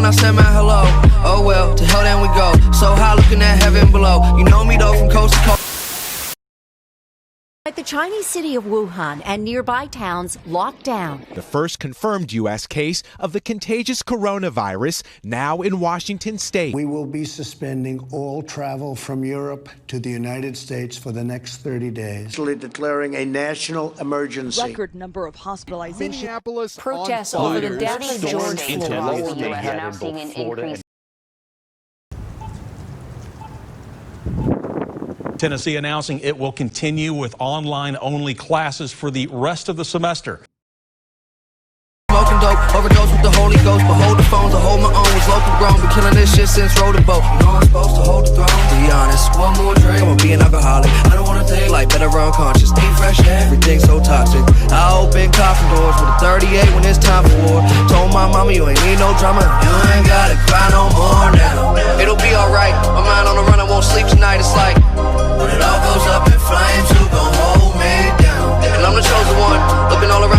when I said my hello. Oh well, to hell then we go. So high looking at heaven below. You know me though from coast to coast. The Chinese city of Wuhan and nearby towns locked down. The first confirmed U.S. case of the contagious coronavirus now in Washington state. We will be suspending all travel from Europe to the United States for the next 30 days. Declaring a national emergency. Record number of hospitalizations. Minneapolis Protests over the death of George Floyd. Tennessee announcing it will continue with online-only classes for the rest of the semester. Smoking dope, overdose with the Holy Ghost, but hold the phone to hold my own. Was local grown, been killing this shit since rode a boat. You know I'm supposed to hold the throne. To be honest, one more drink, I'ma be an alcoholic. I don't wanna think like better run conscious. Ain't fresh air, everything's so toxic. I open coffin doors with a 38 when it's time for war. Told my mama you ain't need no drama. You ain't gotta cry no more now. It'll be alright. My mind on the run, I won't sleep tonight. It's like when it all goes up in flames, who gon' hold me down? And I'm the chosen one, looking all around.